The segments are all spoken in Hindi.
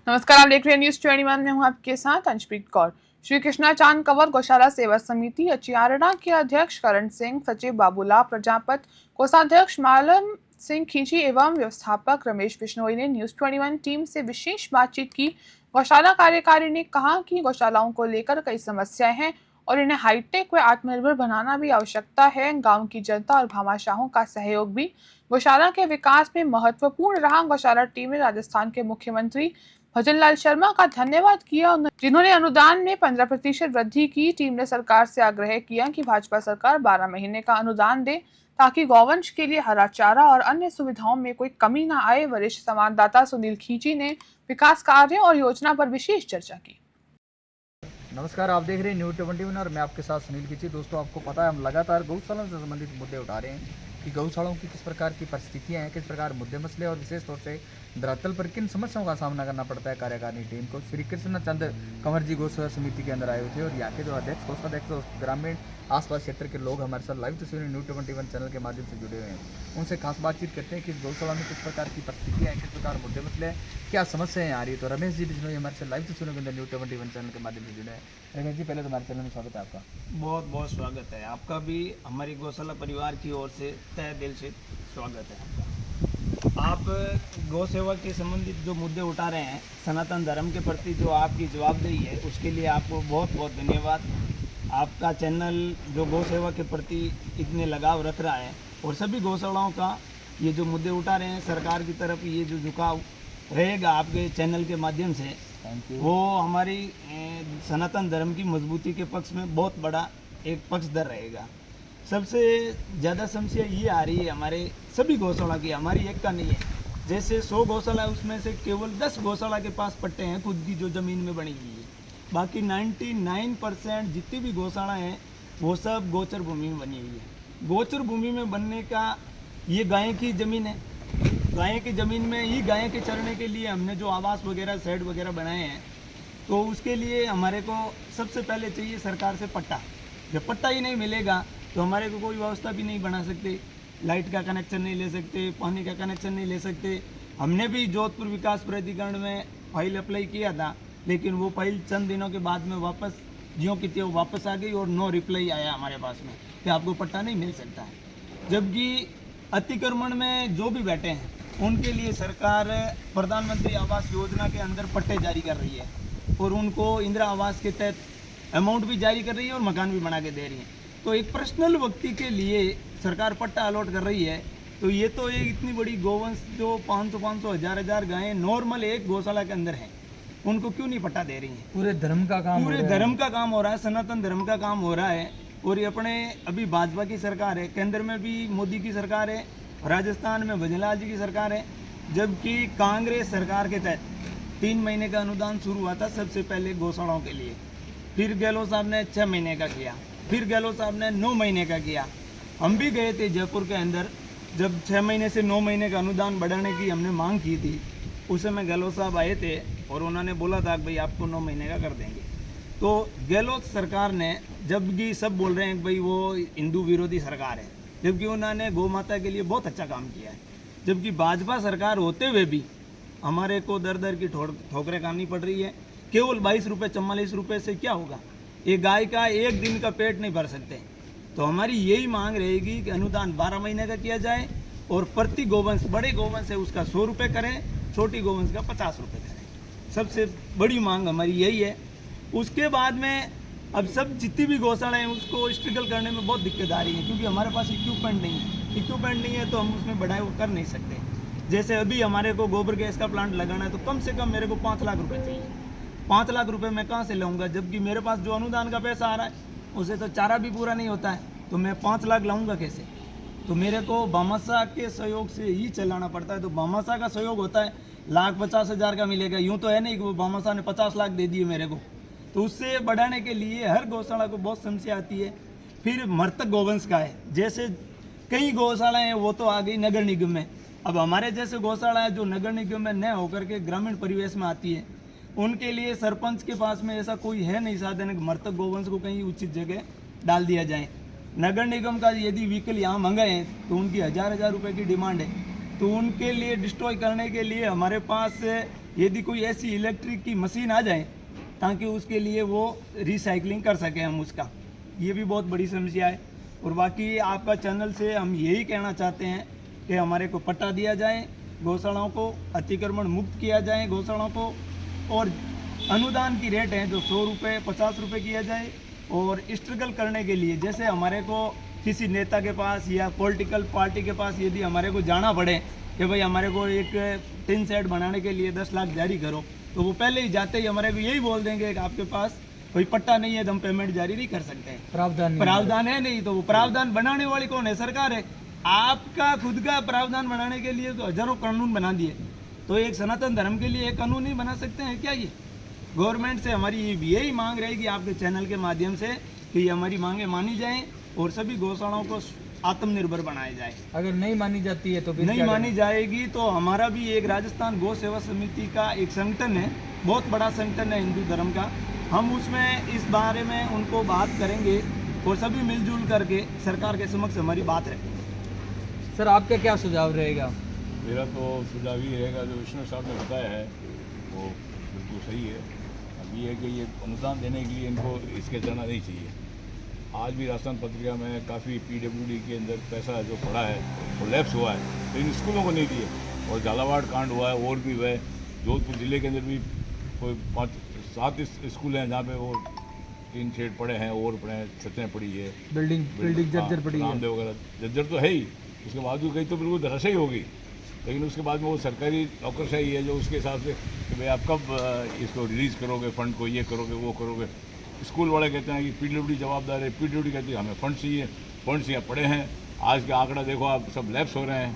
नमस्कार, आप देख रहे हैं न्यूज 21 में हूं आपके साथ अंशप्रीत कौर। श्री कृष्णा चांद कंवर गौशाला सेवा समिति अचियारना के अध्यक्ष करण सिंह, सचिव बाबूलाल प्रजापत, कोषाध्यक्ष मालम सिंह खींची एवं व्यवस्थापक रमेश बिश्नोई ने न्यूज 21 टीम से विशेष बातचीत की। गौशाला कार्यकारी ने कहा कि गौशालाओं को लेकर कई समस्याएं हैं और इन्हें हाईटेक व आत्मनिर्भर बनाना भी आवश्यकता है। गांव की जनता और भामाशाहों का सहयोग भी गौशाला के विकास में महत्वपूर्ण रहा। गौशाला टीम ने राजस्थान के मुख्यमंत्री भजनलाल शर्मा का धन्यवाद किया, जिन्होंने अनुदान में 15% वृद्धि की। टीम ने सरकार से आग्रह किया कि भाजपा सरकार 12 महीने का अनुदान दे ताकि गौवंश के लिए हरा चारा और अन्य सुविधाओं में कोई कमी न आए। वरिष्ठ संवाददाता सुनील खींची ने विकास कार्यों और योजना पर विशेष चर्चा की। नमस्कार, आप देख रहे हैं न्यूज 21 और मैं आपके साथ सुनील खींची। दोस्तों, आपको पता है हम लगातार गौशालाओं से संबंधित मुद्दे उठा रहे हैं कि गौशालाओं की किस प्रकार की परिस्थितियां हैं, किस प्रकार मुद्दे मसले और विशेष तौर से धरातल पर किन समस्याओं का सामना करना पड़ता है कार्यकारिणी टीम को। श्री कृष्ण चंद कंवर जी गौशाला समिति के अंदर आए हुए थे और यहाँ के जो अध्यक्ष कोषाध्यक्ष और ग्रामीण आसपास क्षेत्र के लोग हमारे साथ लाइव तस्वीरें न्यूज 21 चैनल के माध्यम से जुड़े हुए हैं। उनसे खास बातचीत करते हैं कि गौशाला में किस प्रकार की परिस्थितियाँ हैं, किस प्रकार मुद्दे मसले हैं, क्या समस्याएं आ रही है। तो रमेश जी बिश्नोई हमारे साथ लाइव तस्वीरों के अंदर न्यूज 21 चैनल के माध्यम से जुड़े हैं। रमेश जी, पहले तो हमारे चैनल में स्वागत है आपका। बहुत बहुत स्वागत है आपका भी, हमारी गौशाला परिवार की ओर से तहे दिल से स्वागत है आपका। आप गौ सेवा के संबंधित जो मुद्दे उठा रहे हैं, सनातन धर्म के प्रति जो आपकी जवाबदेही है, उसके लिए आपको बहुत बहुत धन्यवाद। आपका चैनल जो गौ सेवा के प्रति इतने लगाव रख रहा है और सभी गौशालाओं का ये जो मुद्दे उठा रहे हैं, सरकार की तरफ ये जो झुकाव रहेगा आपके चैनल के माध्यम से, वो हमारी सनातन धर्म की मजबूती के पक्ष में बहुत बड़ा एक पक्षधर रहेगा। सबसे ज़्यादा समस्या ये आ रही है हमारे सभी गौशाला की, हमारी एक का नहीं है। जैसे 100 गौशाला है, उसमें से केवल 10 गौशाला के पास पट्टे हैं खुद की जो ज़मीन में बनी हुई है। बाकी 99% जितनी भी गौशाला हैं वो सब गोचर भूमि में बनी हुई है। गोचर भूमि में बनने का ये गाय की ज़मीन है। गाय की ज़मीन में ही गाय के चरने के लिए हमने जो आवास वगैरह शेड वगैरह बनाए हैं, तो उसके लिए हमारे को सबसे पहले चाहिए सरकार से पट्टा। जब पट्टा ही नहीं मिलेगा तो हमारे को कोई व्यवस्था भी नहीं बना सकते, लाइट का कनेक्शन नहीं ले सकते, पानी का कनेक्शन नहीं ले सकते। हमने भी जोधपुर विकास प्राधिकरण में फाइल अप्लाई किया था, लेकिन वो फाइल चंद दिनों के बाद में वापस ज्यों की त्यों वापस आ गई और नो रिप्लाई आया हमारे पास में कि आपको पट्टा नहीं मिल सकता है। जबकि अतिक्रमण में जो भी बैठे हैं उनके लिए सरकार प्रधानमंत्री आवास योजना के अंदर पट्टे जारी कर रही है और उनको इंदिरा आवास के तहत अमाउंट भी जारी कर रही है और मकान भी बना के दे रही है। तो एक पर्सनल व्यक्ति के लिए सरकार पट्टा अलॉट कर रही है, तो ये तो एक इतनी बड़ी गोवंश जो 500 हजार गायें नॉर्मल एक गौशाला के अंदर हैं, उनको क्यों नहीं पट्टा दे रही है। पूरे धर्म का काम हो रहा है, सनातन धर्म का काम हो रहा है। और ये अपने अभी भाजपा की सरकार है, केंद्र में भी मोदी की सरकार है, राजस्थान में भजनलाल जी की सरकार है। जबकि कांग्रेस सरकार के तहत 3 महीने का अनुदान शुरू हुआ था सबसे पहले गौशालाओं के लिए, फिर गहलोत साहब ने 6 महीने का किया, फिर गहलोत साहब ने 9 महीने का किया। हम भी गए थे जयपुर के अंदर, जब 6 महीने से 9 महीने का अनुदान बढ़ाने की हमने मांग की थी, उस समय गहलोत साहब आए थे और उन्होंने बोला था कि भाई आपको 9 महीने का कर देंगे। तो गहलोत सरकार ने, जबकि सब बोल रहे हैं कि भाई वो हिंदू विरोधी सरकार है, जबकि उन्होंने गौ माता के लिए बहुत अच्छा काम किया है। जबकि भाजपा सरकार होते हुए भी हमारे को दर दर की ठोकरें खानी पड़ रही है। केवल 22 रुपये 44 रुपये से क्या होगा, एक गाय का एक दिन का पेट नहीं भर सकते। तो हमारी यही मांग रहेगी कि अनुदान 12 महीने का किया जाए और प्रति गोवंश, बड़े गोवंश है उसका 100 रुपये करें, छोटी गोवंश का 50 रुपये करें। सबसे बड़ी मांग हमारी यही है। उसके बाद में अब सब जितनी भी गौशाला हैं उसको स्ट्रगल करने में बहुत दिक्कत आ रही है, क्योंकि हमारे पास इक्विपमेंट नहीं है तो हम उसमें बढ़ाई वो कर नहीं सकते। जैसे अभी हमारे को गोबर गैस का प्लांट लगाना है तो कम से कम मेरे को 5 लाख रुपए चाहिए। 5 लाख रुपए मैं कहाँ से लाऊंगा, जबकि मेरे पास जो अनुदान का पैसा आ रहा है उसे तो चारा भी पूरा नहीं होता है, तो मैं 5 लाख लाऊंगा कैसे। तो मेरे को भामाशाह के सहयोग से ही चलाना पड़ता है। तो भामाशाह का सहयोग होता है 1,50,000 का मिलेगा, यूँ तो है नहीं कि वो भामाशाह ने 50 लाख दे दिए मेरे को। तो उससे बढ़ाने के लिए हर गौशाला को बहुत समस्या आती है। फिर मृतक गोवंश का है, जैसे कई गौशालाएँ हैं वो तो आ गई नगर निगम में। अब हमारे जैसे गौशाला है जो नगर निगम में न होकर के ग्रामीण परिवेश में आती है, उनके लिए सरपंच के पास में ऐसा कोई है नहीं साधन कि मृतक गोवंश को कहीं उचित जगह डाल दिया जाए। नगर निगम का यदि व्हीकल यहाँ मंगाए हैं तो उनकी 1000 रुपये की डिमांड है। तो उनके लिए डिस्ट्रॉय करने के लिए हमारे पास यदि कोई ऐसी इलेक्ट्रिक की मशीन आ जाए ताकि उसके लिए वो रिसाइकलिंग कर सकें हम उसका, ये भी बहुत बड़ी समस्या है। और बाकी आपका चैनल से हम यही कहना चाहते हैं कि हमारे को पट्टा दिया जाए, गौशालाओं को अतिक्रमण मुक्त किया जाए गौशालाओं को, और अनुदान की रेट है जो 100 रुपये 50 रुपये किया जाए। और स्ट्रगल करने के लिए जैसे हमारे को किसी नेता के पास या पॉलिटिकल पार्टी के पास यदि हमारे को जाना पड़े कि भाई हमारे को एक टिन सेट बनाने के लिए 10 लाख जारी करो, तो वो पहले ही जाते ही हमारे को यही बोल देंगे कि आपके पास कोई पट्टा नहीं है तो हम पेमेंट जारी नहीं कर सकते। प्रावधान है नहीं, तो वो प्रावधान बनाने वाली कौन है? सरकार है। आपका खुद का प्रावधान बनाने के लिए तो हजारों कानून बना दिए, तो एक सनातन धर्म के लिए एक कानून नहीं बना सकते हैं क्या? ये गवर्नमेंट से हमारी यही मांग रहेगी आपके चैनल के माध्यम से कि हमारी मांगे मानी जाएं और सभी गौशालाओं को आत्मनिर्भर बनाया जाए। अगर नहीं मानी जाती है तो फिर नहीं मानी जाएगी तो हमारा भी एक राजस्थान गौ सेवा समिति का एक संगठन है, बहुत बड़ा संगठन है हिंदू धर्म का, हम उसमें इस बारे में उनको बात करेंगे और सभी मिलजुल करके सरकार के समक्ष हमारी बात रहे। सर आपका क्या सुझाव रहेगा? मेरा तो सुझाव ही रहेगा जो विष्णु साहब ने बताया है वो बिल्कुल सही है। अब ये है कि ये अनुदान देने के लिए इनको इसके जाना नहीं चाहिए। आज भी राजस्थान पत्रिका में काफ़ी PWD के अंदर पैसा जो पड़ा है वो लैप्स हुआ है, लेकिन स्कूलों को नहीं दिए। और झालावाड़ कांड हुआ है और भी हुआ है। जोधपुर ज़िले के अंदर भी कोई 5-7 स्कूल हैं जहाँ पे वो टीन शेड पड़े हैं और पड़े हैं, छतें पड़ी है, बिल्डिंग जर्जर पड़ी है, रामदेव वगैरह जर्जर तो है ही। उसके बावजूद कहीं तो बिल्कुल धराशायी होगी, लेकिन उसके बाद में वो सरकारी नौकरशाही है जो उसके हिसाब से कि भाई आप कब इसको रिलीज़ करोगे, फंड को ये करोगे वो करोगे। स्कूल वाले कहते हैं कि PWD जवाबदार है, PWD कहती है हमें फंड चाहिए, फंड्स यहाँ पड़े हैं। आज का आंकड़ा देखो आप, सब लैप्स हो रहे हैं,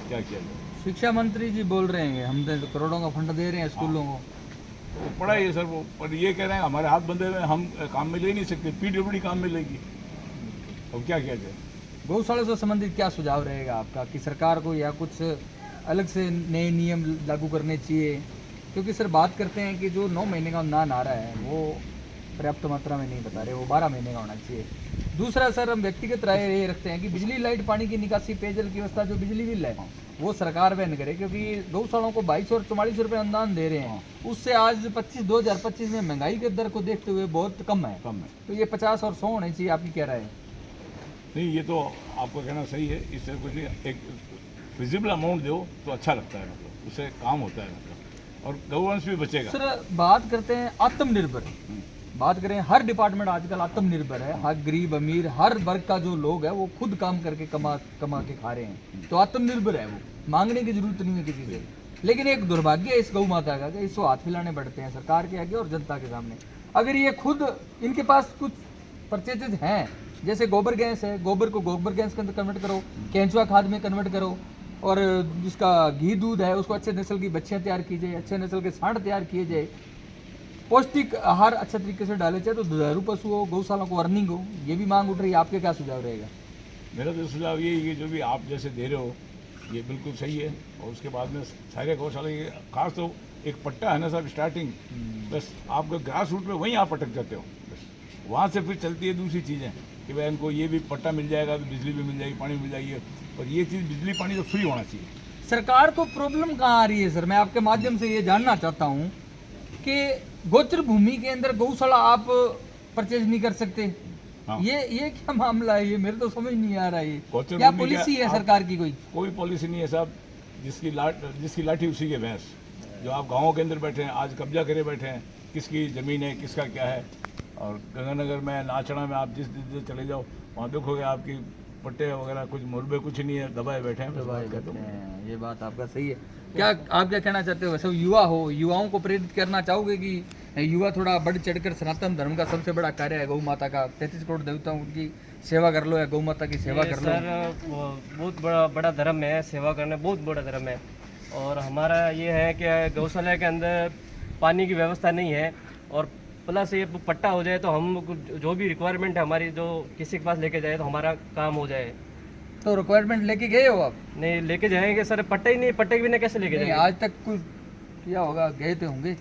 क्या किया जाए? शिक्षा मंत्री जी बोल रहे हैं हम तो करोड़ों का फंड दे रहे हैं स्कूलों को, तो पड़ा ही है सर वो, पर ये कह रहे हैं हमारे हाथ बंधे हुए, हम काम में ले नहीं सकते, PWD काम में लेगी, अब क्या किया जाए? गौशाला से संबंधित क्या सुझाव रहेगा आपका कि सरकार को या कुछ अलग से नए नियम लागू करने चाहिए? क्योंकि सर बात करते हैं कि जो 9 महीने का अनुदान आ रहा है वो पर्याप्त मात्रा में नहीं बता रहे, वो 12 महीने का होना चाहिए। दूसरा सर हम व्यक्तिगत राय ये रखते हैं कि बिजली लाइट पानी की निकासी पेयजल की व्यवस्था जो बिजली बिल है वो सरकार बैन करे, क्योंकि गौशालाओं को 22 और 44 रुपये अनुदान दे रहे हैं, उससे आज 2025 में महंगाई के दर को देखते हुए बहुत कम है। तो ये 50 और 100 होने चाहिए, आपकी क्या राय है? नहीं, ये तो आपका कहना सही है। इससे कुछ नहीं, एक विजिबल अमाउंट दो तो अच्छा लगता है, मतलब उससे काम होता है, मतलब और गवर्नेंस भी बचेगा। सर बात करते हैं आत्मनिर्भर, बात करें हर डिपार्टमेंट आजकल आत्मनिर्भर है, हर गरीब अमीर हर वर्ग का जो लोग है वो खुद काम करके कमा के खा रहे हैं, तो आत्मनिर्भर है, वो मांगने की जरूरत नहीं है किसी से। लेकिन एक दुर्भाग्य है इस गौ माता का कि इसको हाथ फैलाने पड़ते हैं सरकार के आगे और जनता के सामने। अगर ये खुद इनके पास कुछ परचेजेज हैं, जैसे गोबर गैस है, गोबर को गोबर गैस के अंदर कन्वर्ट करो, केंचुआ खाद में कन्वर्ट करो, और जिसका घी दूध है उसको अच्छे नस्ल की बच्चियाँ तैयार की जाए, अच्छे नस्ल के सांड तैयार किए जाए, पौष्टिक आहार अच्छे तरीके से डाले जाए, तो दुधारू पशु हो, गौशाला को अर्निंग हो, ये भी मांग उठ रही है। आपके क्या सुझाव रहेगा? मेरा तो सुझाव यही है कि जो भी आप जैसे दे रहे हो ये बिल्कुल सही है, और उसके बाद में सारे गौशाला ये खास तो एक पट्टा है ना साहब स्टार्टिंग, बस आपका ग्रास रूट में वहीं आप अटक जाते हो, बस वहाँ से फिर चलती है दूसरी चीज़ें कि भाई इनको ये भी पट्टा मिल जाएगा तो बिजली भी मिल जाएगी, पानी मिल जाएगी, और ये चीज़ बिजली पानी तो फ्री होना चाहिए। सरकार को प्रॉब्लम कहाँ आ रही है सर? मैं आपके माध्यम से ये जानना चाहता हूँ कि गोचर भूमि के अंदर गौशाला आप परचेज नहीं कर सकते। हाँ। ये क्या मामला है? ये मेरे तो समझ नहीं आ रहा है। गोचर क्या भूमि पॉलिसी है आप- सरकार की? कोई पॉलिसी नहीं है साहब, जिसकी लाठी उसी के भैंस। जो आप गाँवों के अंदर बैठे हैं, आज कब्जा करे बैठे हैं, किसकी ज़मीन है, किसका क्या है। और गंगानगर में, नाचना में आप जिस चले जाओ वहाँ देखोगे आपकी पट्टे वगैरह कुछ मुरबे कुछ नहीं है, दबाए बैठे हैं, ये बात आपका सही है। क्या आप क्या कहना चाहते हो? वैसे युवा हो, युवाओं को प्रेरित करना चाहोगे कि युवा थोड़ा बढ़ चढ़कर सनातन धर्म का सबसे बड़ा कार्य है गौ माता का, 33 करोड़ देवताओं की सेवा कर लो या गौ माता की सेवा कर लो? सर बहुत बड़ा धर्म है, सेवा करना बहुत बड़ा धर्म है। और हमारा ये है कि गौशाला के अंदर पानी की व्यवस्था नहीं है, और प्लस ये पट्टा हो जाए तो हम जो भी रिक्वायरमेंट है हमारी, जो किसी के पास लेके जाए तो हमारा काम हो जाए। तो रिक्वायरमेंट लेके गए हो आप? नहीं लेके जाएंगे सर, पट्टा ही नहीं, पट्टे के बिना कैसे लेके नहीं, जाएंगे? आज तक कुछ किया होगा, गए तो होंगे।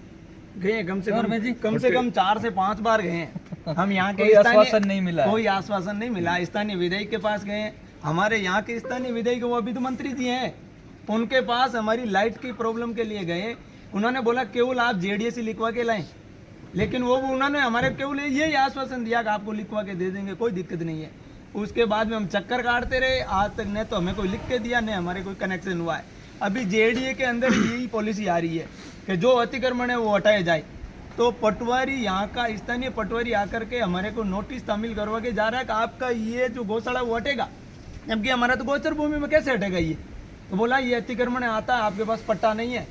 गए कम से और मैं जी? कम 4 से 5 बार गए हैं हम। यहाँ के कोई आश्वासन नहीं मिला है? कोई आश्वासन नहीं मिला। स्थानीय विधायक के पास गए, हमारे यहाँ के स्थानीय विधायक वो अभी तो मंत्री जी हैं, उनके पास हमारी लाइट की प्रॉब्लम के लिए गए, उन्होंने बोला केवल आप जेडीएस ही लिखवा के लाएं, लेकिन वो उन्होंने हमारे केवल यही आश्वासन दिया कि आपको लिखवा के दे देंगे, कोई दिक्कत नहीं है। उसके बाद में हम चक्कर काटते रहे, आज तक न तो हमें कोई लिख के दिया न हमारे कोई कनेक्शन हुआ है। अभी जेडीए के अंदर यही पॉलिसी आ रही है कि जो अतिक्रमण है वो हटाया जाए। तो पटवारी, यहाँ का स्थानीय पटवारी आकर के हमारे को नोटिस तामील करवा के जा रहा है कि आपका ये जो गौशाला वो हटेगा, जबकि हमारा तो गोचर भूमि में कैसे हटेगा ये। तो बोला ये अतिक्रमण आता है, आपके पास पट्टा नहीं है,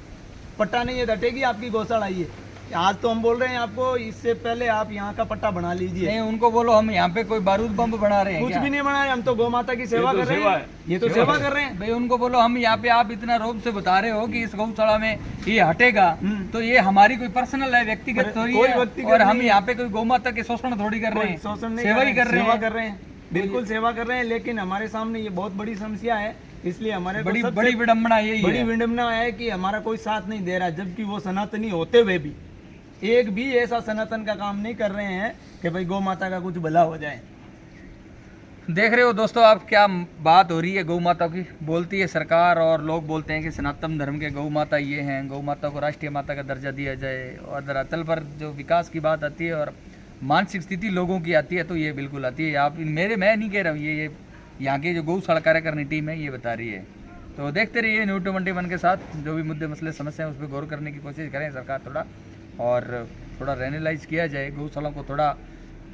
पट्टा नहीं है तो हटेगी आपकी गौशाला ये। आज तो हम बोल रहे हैं आपको, इससे पहले आप यहाँ का पट्टा बना लीजिए। नहीं, उनको बोलो हम यहाँ पे कोई बारूद बम बना रहे हैं कुछ क्या? भी नहीं बना रहे, हम तो गौ माता की सेवा कर रहे हैं, ये तो सेवा कर रहे हैं। भाई उनको बोलो हम यहाँ पे, आप इतना रोब से बता रहे हो कि इस गौशाला में ये हटेगा, तो ये हमारी कोई पर्सनल है, व्यक्तिगत थोड़ी कोई है, व्यक्तिगत और हम नहीं है। यहाँ पे कोई गौ माता के शोषण थोड़ी कर रहे हैं, शोषण नहीं सेवा ही कर रहे सेवा हैं। कर रहे हैं, बिल्कुल सेवा कर रहे हैं। लेकिन हमारे सामने ये बहुत बड़ी समस्या है, इसलिए हमारे को बड़ी सबसे बड़ी विडम्बना यही बड़ी है। विडम्बना है कि हमारा कोई साथ नहीं दे रहा, जबकि वो सनातनी होते हुए भी एक भी ऐसा सनातन का काम नहीं कर रहे हैं कि भाई गौ माता का कुछ भला हो जाए। देख रहे हो दोस्तों आप, क्या बात हो रही है गौ माता की। बोलती है सरकार और लोग बोलते हैं कि सनातन धर्म के गौ माता ये हैं, गौ माता को राष्ट्रीय माता का दर्जा दिया जाए, और धरातल पर जो विकास की बात आती है और मानसिक स्थिति लोगों की आती है तो ये बिल्कुल आती है। आप मैं नहीं कह रहा हूँ, ये यहाँ की जो गौशाला कार्यकारिणी टीम है ये बता रही है। तो देखते रहिए न्यूज़ 21 के साथ, जो भी मुद्दे मसले समस्या हैं उस पर गौर करने की कोशिश करें सरकार थोड़ा रेनलाइज किया जाए, गौशालाओं को थोड़ा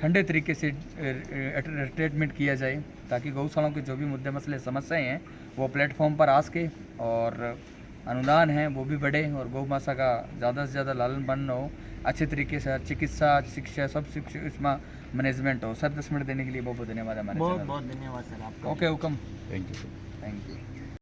ठंडे तरीके से ट्रीटमेंट किया जाए, ताकि गौशालाओं के जो भी मुद्दे मसले समस्याएं हैं वो प्लेटफॉर्म पर आ सके, और अनुदान है वो भी बढ़े, और गौ माता का ज़्यादा से ज़्यादा लालन पालन हो, अच्छे तरीके से चिकित्सा, शिक्षा, सब शिक्षा इसमें मैनेजमेंट हो। सर 10 मिनट देने के लिए बहुत बहुत धन्यवाद हमारे बहुत बहुत धन्यवाद सर आपका। ओके हुक्म, थैंक यू। Thank you.